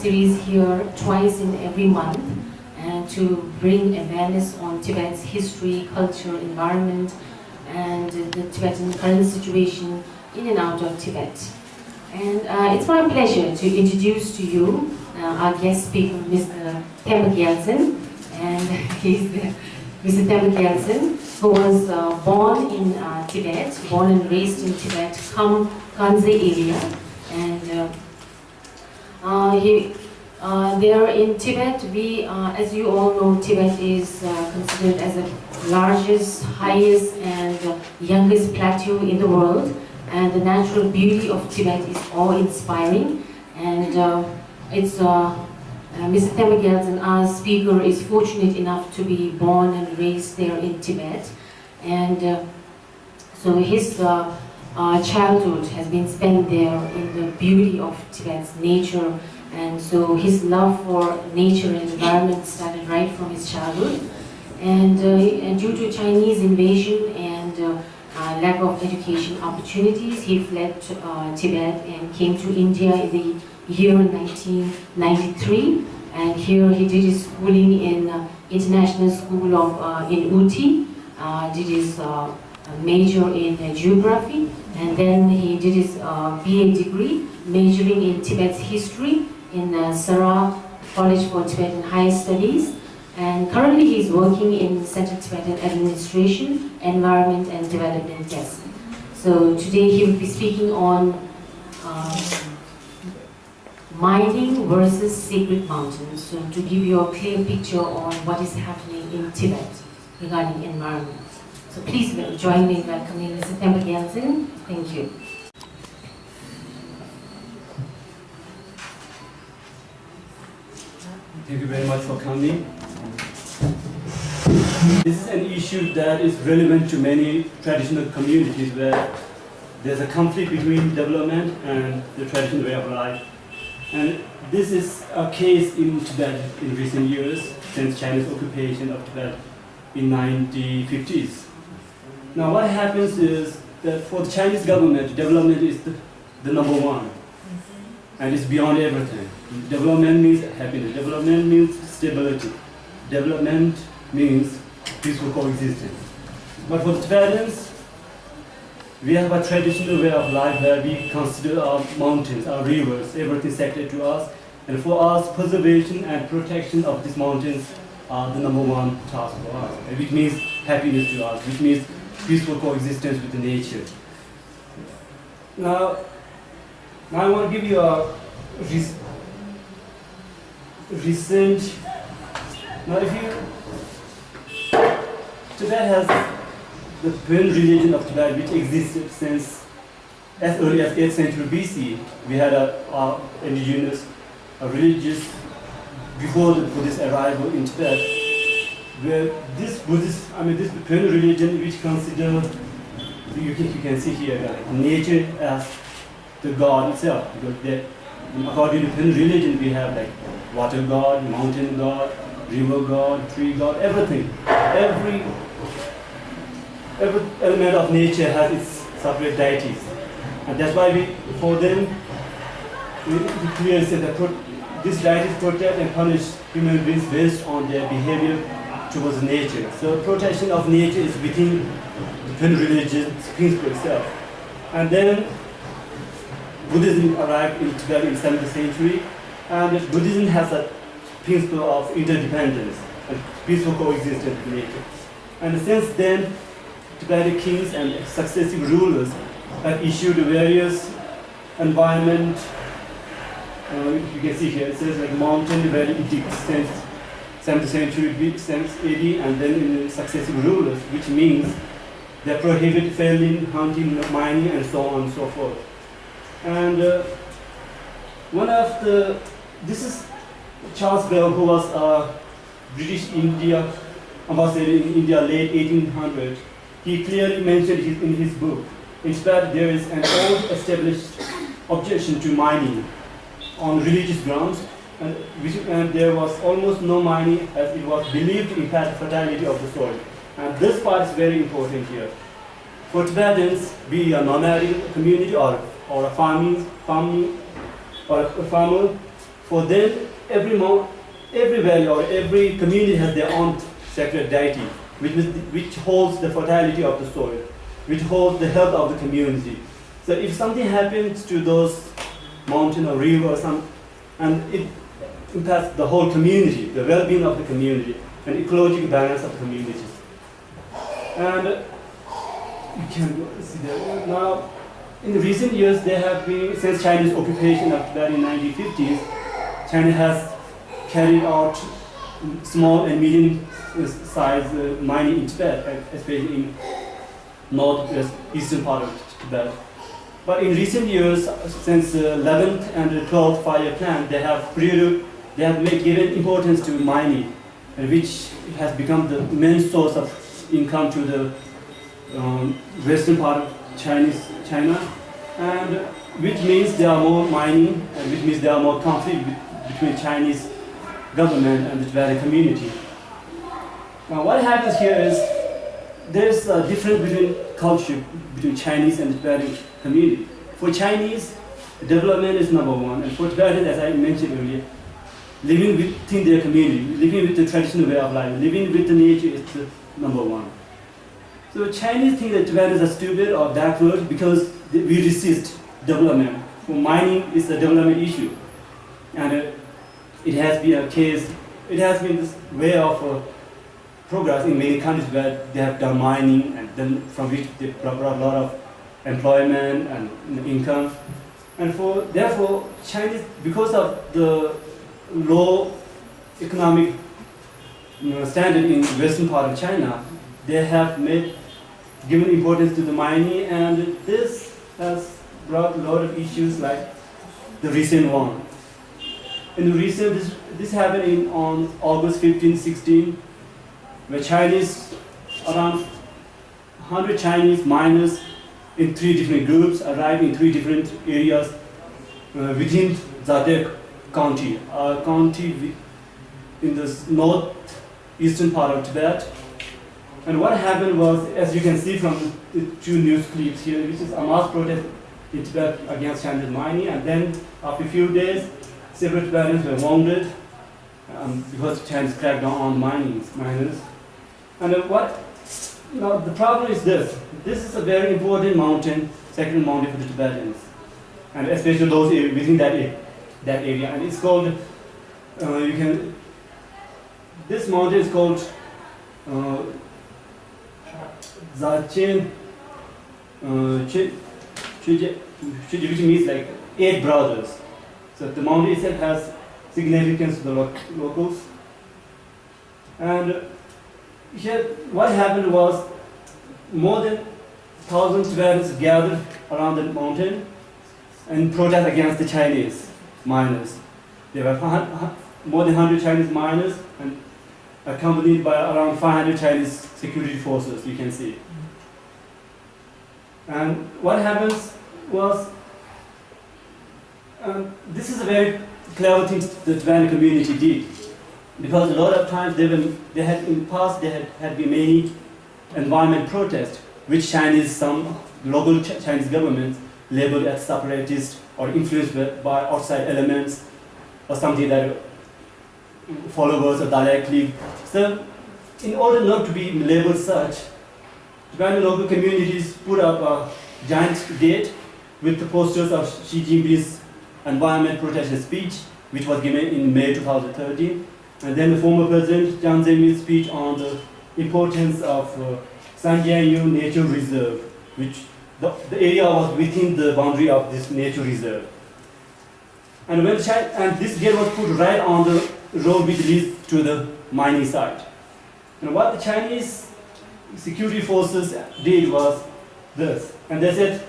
series here twice in every month and to bring awareness on Tibet's history, culture, environment, and the Tibetan current situation in and out of Tibet. And it's my pleasure to introduce to you our guest speaker, Mr. Tempa Gyaltsen, and he's Mr. Tempa Gyaltsen, who was born in Tibet, born and raised in Tibet, Kanze area, and there in Tibet, as you all know, Tibet is considered as the largest, highest, and youngest plateau in the world, and the natural beauty of Tibet is awe-inspiring, and Mr. Tempa Gyaltsen, our speaker, is fortunate enough to be born and raised there in Tibet, and so his childhood has been spent there in the beauty of Tibet's nature, and so his love for nature and environment started right from his childhood, and due to Chinese invasion and lack of education opportunities, he fled Tibet and came to India in the year 1993, and here he did his schooling in International School of in Uti, did his major in geography, and then he did his BA degree majoring in Tibet's history in Sara College for Tibetan Higher Studies, and currently he is working in Central Tibetan Administration, Environment and Development Desk. So today he will be speaking on mining versus sacred mountains, so to give you a clear picture on what is happening in Tibet regarding environment. So please join me in welcoming Mr. Tempa Gyaltsen. Thank you. Thank you very much for coming. This is an issue that is relevant to many traditional communities where there's a conflict between development and the traditional way of life. And this is a case in Tibet in recent years, since China's occupation of Tibet in 1950s. Now what happens is that for the Chinese government, development is the number one, and it's beyond everything. Development means happiness, development means stability, development means peaceful coexistence. But for the Tibetans, we have a traditional way of life where we consider our mountains, our rivers, everything sacred to us, and for us, preservation and protection of these mountains are the number one task for us, which means happiness to us, which means peaceful coexistence with the nature. Now I want to give you a recent. Now, Tibet has the Buddhist religion of Tibet, which existed since as early as 8th century BC. We had a indigenous religious before the Buddhist arrival in Tibet, where this Buddhist, this Buddhist religion, which consider, you can see here, like, nature as the god itself, because according to Buddhist religion, we have like water god, mountain god, river god, tree god, everything. Every element of nature has its separate deities, and that's why for them, we clearly say that these deities protect and punish human beings based on their behavior towards nature. So protection of nature is within the Buddhist religion's principle itself. And then Buddhism arrived in Tibet in the 7th century, and Buddhism has a principle of interdependence and peaceful coexistence with nature. And since then, Tibetan kings and successive rulers have issued various environment. You can see here, it says like mountain valley edicts since 7th century since AD, and then in the successive rulers, which means they prohibit felling, hunting, mining, and so on and so forth. And this is Charles Bell, who was a British India ambassador in India late 1800. He clearly mentioned in his book, in fact, there is an old established objection to mining on religious grounds, and there was almost no mining as it was believed to impact fertility of the soil. And this part is very important here. For Tibetans, be a nomadic community or a farmer, For them, every valley or every community has their own sacred deity, which holds the fertility of the soil, which holds the health of the community. So if something happens to those mountain or river or and it impacts the whole community, the well-being of the community, and ecological balance of the communities. And you can see that now, in recent years, there have been, since Chinese occupation of Tibet in 1950s, China has carried out small and medium-sized mining in Tibet, especially in northwest eastern part of Tibet. But in recent years, since the 11th and the 12th five-year plan, they have given importance to mining, which has become the main source of income to the western part of China, and which means there are more mining, and which means there are more conflict between Chinese government and the Tibetan community. Now what happens here is there's a difference between culture between Chinese and the Tibetan community. For Chinese, development is number one, and for Tibetans, as I mentioned earlier, living within their community, living with the traditional way of life, living with the nature is the number one. So Chinese think that Tibetans are stupid or backward because we resist development. For mining, it's a development issue, and it has been a case. It has been this way of progress in many countries where they have done mining, and then from which they brought a lot of employment and income. And therefore, Chinese, because of the low economic standard in western part of China, they have given importance to the mining, and this has brought a lot of issues like the recent one. In the recent, this happened on August 15, 16, where around 100 Chinese miners in 3 different groups arrived in 3 different areas within Zadek County, a county in the northeastern part of Tibet. And what happened was, as you can see from the 2 news clips here, which is a mass protest in Tibet against Chinese mining, and then after a few days, several Tibetans were wounded because Chinese cracked down on miners. And the problem is this. This is a very important mountain, sacred mountain for the Tibetans, and especially those within that area. And it's called, this mountain is called Gyaltsen, which means like 8 brothers. So the mountain itself has significance to the locals. And here, what happened was more than 1,000 Tibetans gathered around the mountain and protest against the Chinese miners. There were more than 100 Chinese miners and accompanied by around 500 Chinese security forces, you can see. And what happens was, this is a very clever thing the Tibetan community did, because a lot of times in the past there had been many environment protests, which some local Chinese governments labeled as separatist or influenced by outside elements or something that followers or directly. So in order not to be labeled such, Tibetan local communities put up a giant gate with the posters of Xi Jinping's environment protection speech, which was given in May 2013, and then the former President Jiang Zemin's speech on the importance of Sanjianyu Nature Reserve, which the area was within the boundary of this nature reserve. And this gate was put right on the road which leads to the mining site. And what the Chinese security forces did was this, and they said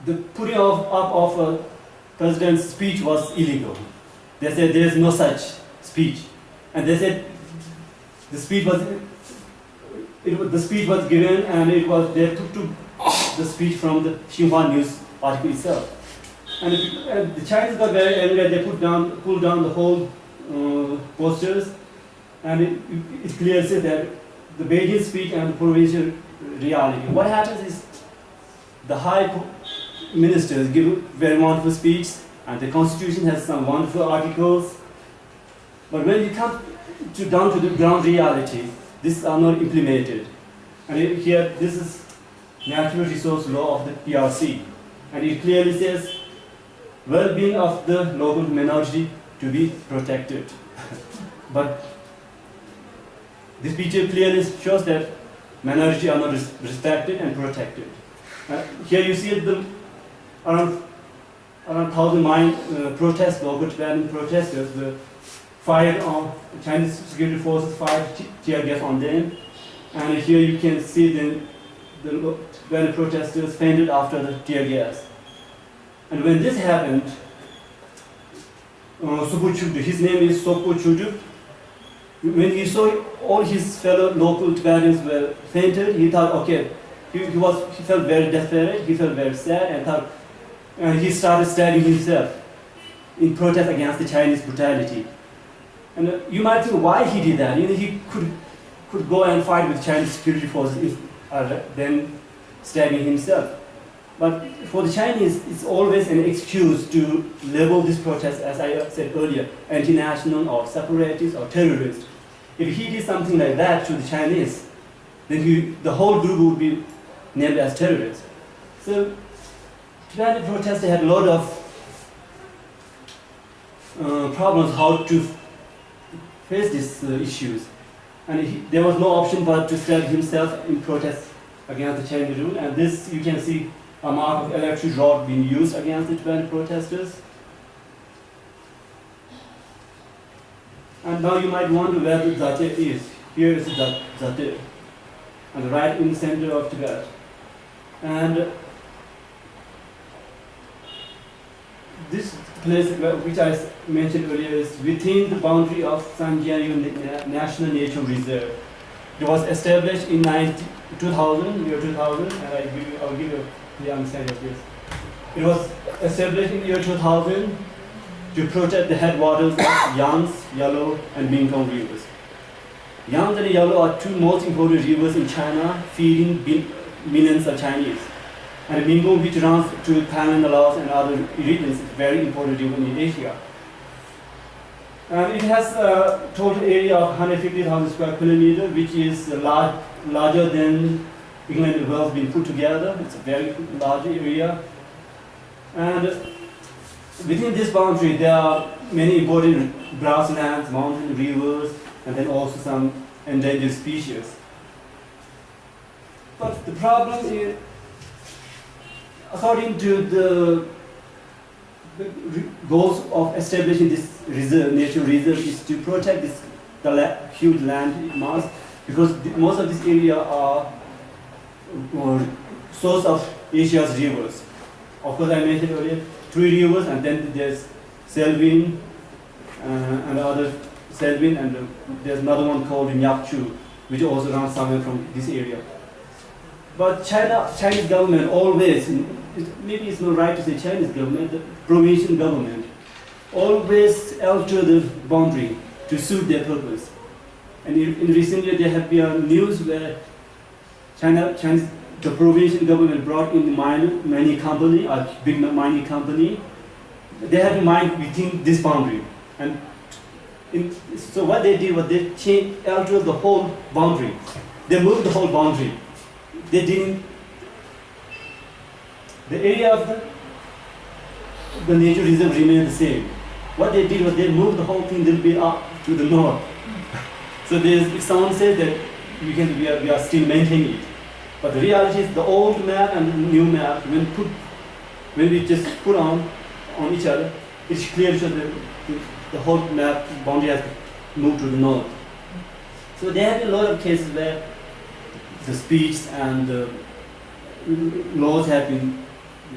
the putting up of a president's speech was illegal. They said there is no such speech, and they said the speech was given, and they took the speech from the Xinhua news article itself. And the Chinese got very angry. They pulled down the whole posters, and it clearly said that the Beijing speech and the provincial reality. What happens is the high ministers give very wonderful speeches, And the constitution has some wonderful articles. But when you come down to the ground reality, these are not implemented. And here, this is natural resource law of the PRC. And it clearly says, well-being of the local minority to be protected. But this picture clearly shows that minority are not respected and protected. Here you see around 1,000 local Tibetan protesters were fired on, Chinese security forces fired tear gas on them. And here you can see the Tibetan protesters fainted after the tear gas. And when this happened, his name is Sokpo Chudu. When he saw all his fellow local Tibetans were fainted, he thought, okay, he felt very desperate, he felt very sad, and thought, he started stabbing himself in protest against the Chinese brutality. And you might think why he did that. He could go and fight with Chinese security forces then stabbing himself. But for the Chinese, it's always an excuse to label this protest, as I said earlier, anti-national or separatist or terrorist. If he did something like that to the Chinese, then the whole group would be named as terrorists. So Tibetan protesters had a lot of problems how to face these issues. And there was no option but to stab himself in protest against the Chinese rule. And this, you can see a mark of electric rod being used against the Tibetan protesters. And now you might wonder where the DIIR is. Here is the DIIR, and right in the center of Tibet. And this place, which I mentioned earlier, is within the boundary of Sanjianyu National Nature Reserve. It was established in year 2000, and I'll give you the understanding of this. It was established in year 2000 to protect the headwaters of Yangtze, Yellow, and Mekong rivers. Yangtze and Yellow are two most important rivers in China, feeding millions of Chinese. And Mekong, which runs to Thailand, Laos, and other regions, is a very important river in Asia. And it has a total area of 150,000 square kilometers, which is larger than England and Wales being put together. It's a very large area. And within this boundary, there are many important grasslands, mountain, rivers, and then also some endangered species. But the problem is, according to the goals of establishing this nature reserve, is to protect the huge land mass, because most of this area are source of Asia's rivers. Of course, I mentioned earlier 3 rivers, and then there's Selvin and other Selvin, and there's another one called Nyakchu, which also runs somewhere from this area. But Chinese government always, maybe it's not right to say Chinese government, the provincial government, always alter the boundary to suit their purpose. And in recent years, there have been news where the provincial government brought in the mining company, a big mining company. They had to mine within this boundary. And so what they did was they altered the whole boundary. They moved the whole boundary. They didn't. The area of the nature reserve remained the same. What they did was they moved the whole thing a little bit up to the north. So if someone says that we are still maintaining it, but the reality is the old map and the new map, when we just put on each other, it clearly shows that the whole map boundary has moved to the north. So there have been a lot of cases where the speech and the laws have been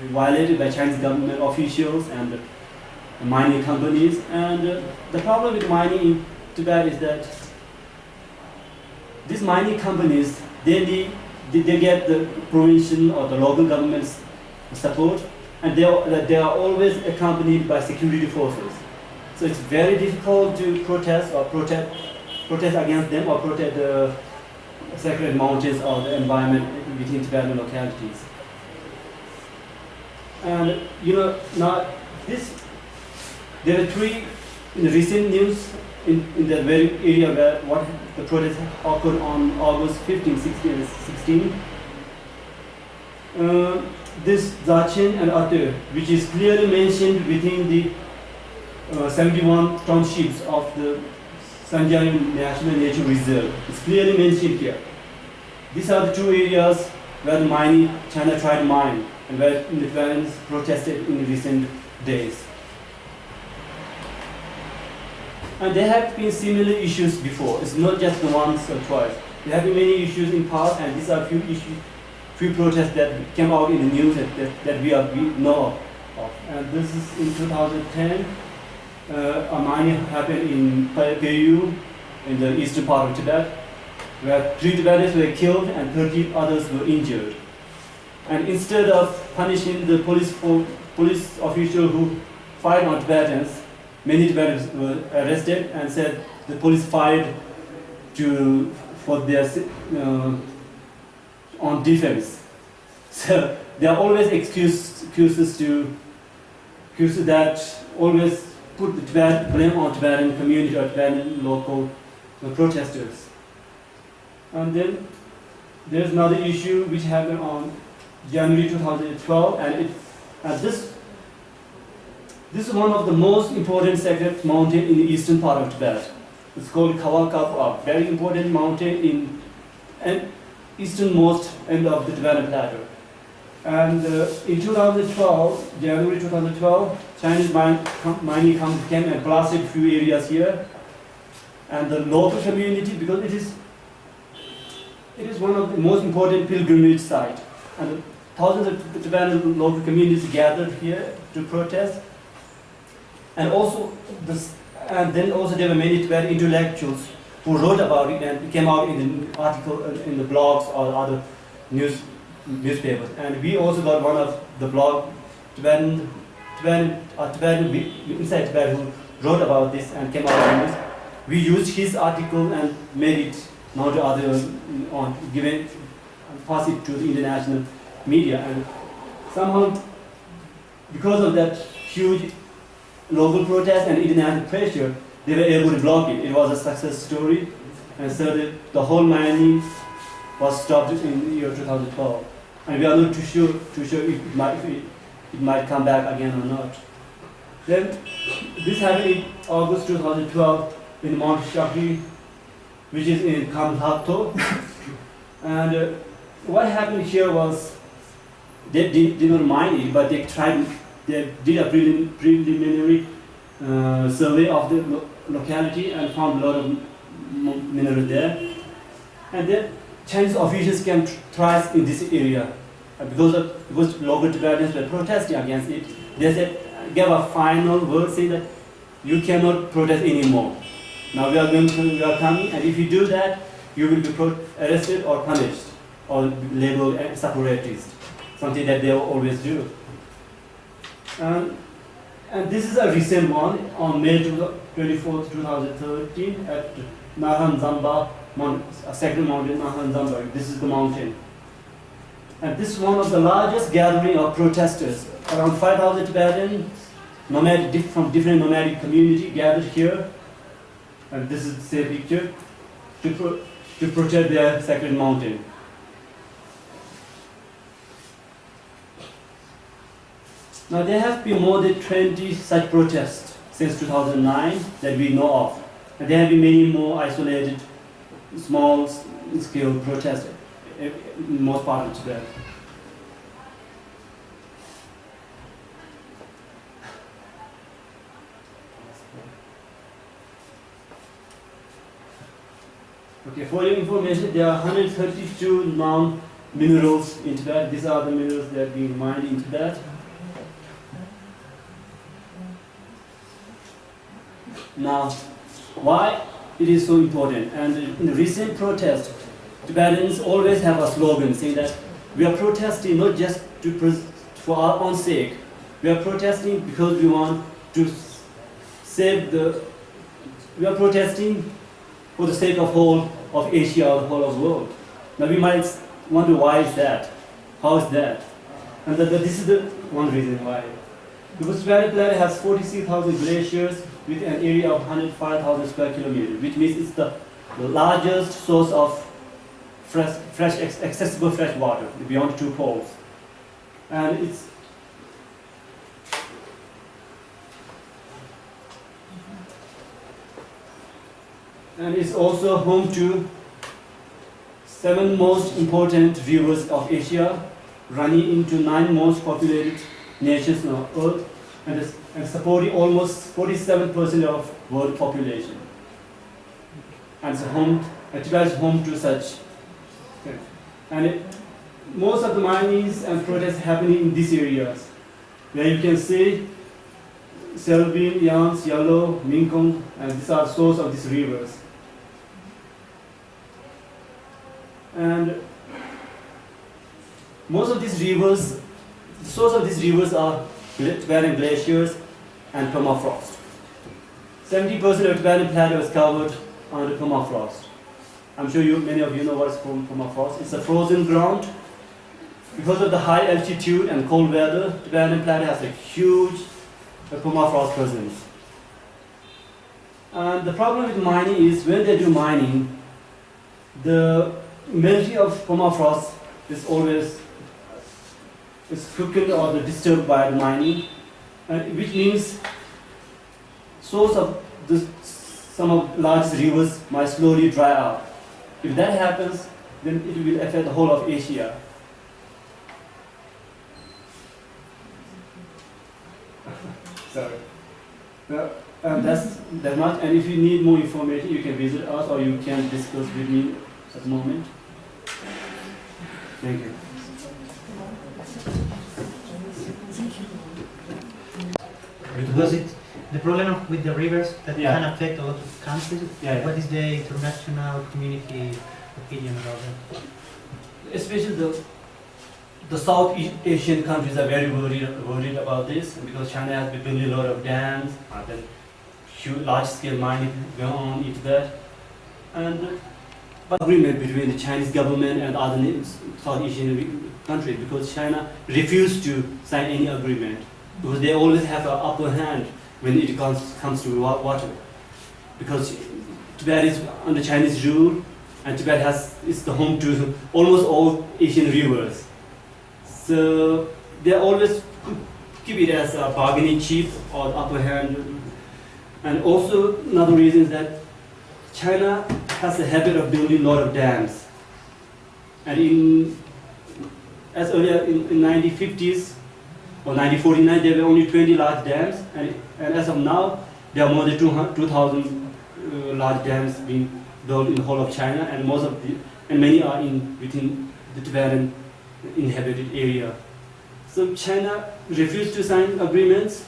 violated by Chinese government officials and mining companies. And the problem with mining in Tibet is that these mining companies, they get the provincial or the local government's support, and they are always accompanied by security forces. So it's very difficult to protest against them or protect the sacred mountains or the environment within Tibetan localities. And now this There were three in the recent news in that very area where what the protest occurred on August 15, 16, and 16. This Gyaltsen and other, which is clearly mentioned within the 71 townships of the Sanjay National Nature Reserve. It's clearly mentioned here. These are the two areas where the China tried to mine and where the Tibetans protested in the recent days. And there have been similar issues before. It's not just the once or twice. There have been many issues in past, and these are few protests that came out in the news that we know of. And this is in 2010. A mining happened in Peiyu, in the eastern part of Tibet, where 3 Tibetans were killed and 30 others were injured. And instead of punishing the police official who fired on Tibetans, many Tibetans were arrested and said the police fired for their on defense. So there are always excuses that always put the blame on Tibetan community or Tibetan local protesters. And then there's another issue which happened on January 2012, and this is one of the most important sacred mountains in the eastern part of Tibet. It's called Kawakapu, a very important mountain in the easternmost end of the Tibetan plateau. And in 2012, January 2012, Chinese mining company came and blasted a few areas here. And the local community, because it is one of the most important pilgrimage sites, and thousands of the Tibetan local communities gathered here to protest. And then also there were many Tibetan intellectuals who wrote about it, and it came out in the article in the blogs or other newspapers. And we also got one of the blog Tibetan inside Tibet who wrote about this and came out in this. We used his article and made it known to others, pass it to the international media. And somehow, because of that huge local protest and international pressure, they were able to block it. It was a success story, and so the whole mining was stopped in the year 2012. And we are not too sure if it might come back again or not. Then this happened in August 2012 in Mount Shakti, which is in Kamlhato. And what happened here was they did not mine it, but they did a preliminary survey of the locality and found a lot of minerals there. And then Chinese officials came thrice in this area. Because local Tibetans were protesting against it, they gave a final word saying that you cannot protest anymore. Now we are coming, and if you do that, you will be arrested or punished or labeled as separatist, something that they always do. And this is a recent one on May 24, 2013 at Nahan Zamba, a sacred mountain, Nahan Zamba. This is the mountain. And this is one of the largest gathering of protesters. Around 5,000 Tibetans from different nomadic communities gathered here. And this is the same picture to protect their sacred mountain. Now there have been more than 20 such protests since 2009 that we know of. And there have been many more isolated, small-scale protests in most parts of Tibet. Okay, for your information, there are 132 known minerals in Tibet. These are the minerals that are being mined in Tibet. Now, why it is so important? And in the recent protest, Tibetans always have a slogan saying that we are protesting not just for our own sake. We are protesting because we want to we are protesting for the sake of whole of Asia or the whole of the world. Now we might wonder why is that? How is that? And this is the one reason why. Because Tibetan plateau has 46,000 glaciers with an area of 105,000 square kilometers, which means it's the largest source of accessible fresh water beyond 2 poles. And it's also home to 7 most important rivers of Asia, running into 9 most populated nations on Earth, and supporting almost 47% of world population. And Tibet is home to such. And most of the minings and protests happening in these areas, where you can see Selbin, Yans, Yellow, Mekong, and these are source of these rivers. And most of these rivers, the source of these rivers are Tibetan glaciers and permafrost. 70% of Tibetan plateau is covered under permafrost. I'm sure many of you know what is permafrost. It's a frozen ground. Because of the high altitude and cold weather, Tibetan plateau has a huge permafrost presence. And the problem with mining is when they do mining, the melting of permafrost is always quickened or disturbed by the mining, which means source of some of large rivers might slowly dry up. If that happens, then it will affect the whole of Asia. Sorry. That's much. And if you need more information, you can visit us or you can discuss with me at the moment. Thank you. Because the problem with the rivers that Yeah. can affect a lot of countries. Yeah. What is the international community opinion about that? Especially the South Asian countries are very worried about this because China has been building a lot of dams, then huge large-scale mining going on into that, and agreement between the Chinese government and other South Asian countries because China refused to sign any agreement because they always have an upper hand when it comes to water because Tibet is under Chinese rule and Tibet is the home to almost all Asian rivers. So they always keep it as a bargaining chip or upper hand. And also another reason is that China has a habit of building a lot of dams. And as earlier in 1950s or 1949, there were only 20 large dams, and as of now, there are more than 2,000 large dams being built in the whole of China, and many are within the Tibetan inhabited area. So China refused to sign agreements,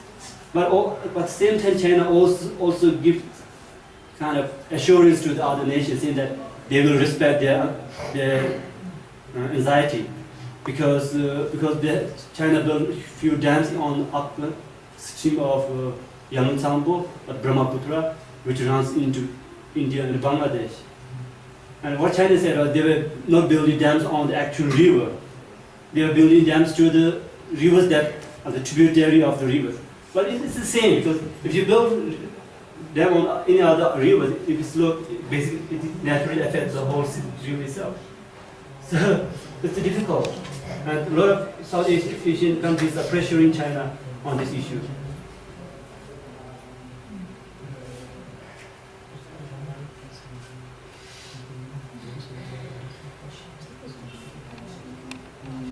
but at the same time, China also gives kind of assurance to the other nations saying that they will respect their anxiety because China built a few dams on upstream of Yamantsambo, Brahmaputra, which runs into India and Bangladesh. And what China said was they were not building dams on the actual river. They were building dams to the rivers that are the tributary of the rivers. But it's the same because if you build dam on any other river, if it's slow, basically it naturally affects the whole river itself. So it's difficult. And a lot of South Asian countries are pressuring China on this issue.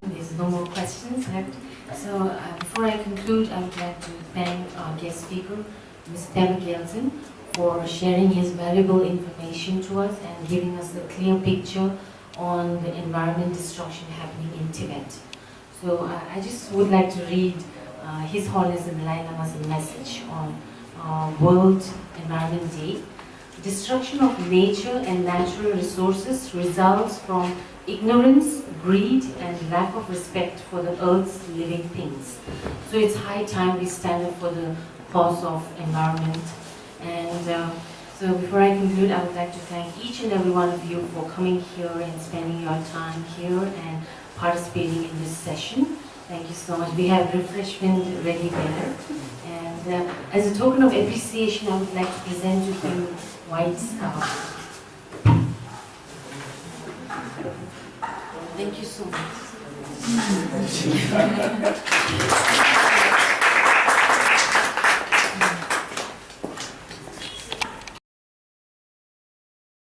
There's no more questions left. So before I conclude, I would like to thank our guest speaker, Mr. Tempa Gyaltsen, for sharing his valuable information to us and giving us a clear picture on the environment destruction happening in Tibet. So I just would like to read His Holiness the Dalai Lama's message on World Environment Day. Destruction of nature and natural resources results from ignorance, greed, and lack of respect for the Earth's living things. So it's high time we stand up for the cause of environment. And so before I conclude, I would like to thank each and every one of you for coming here and spending your time here and participating in this session. Thank you so much. We have refreshment ready there. And as a token of appreciation, I would like to present to him white scarf. Thank you so much.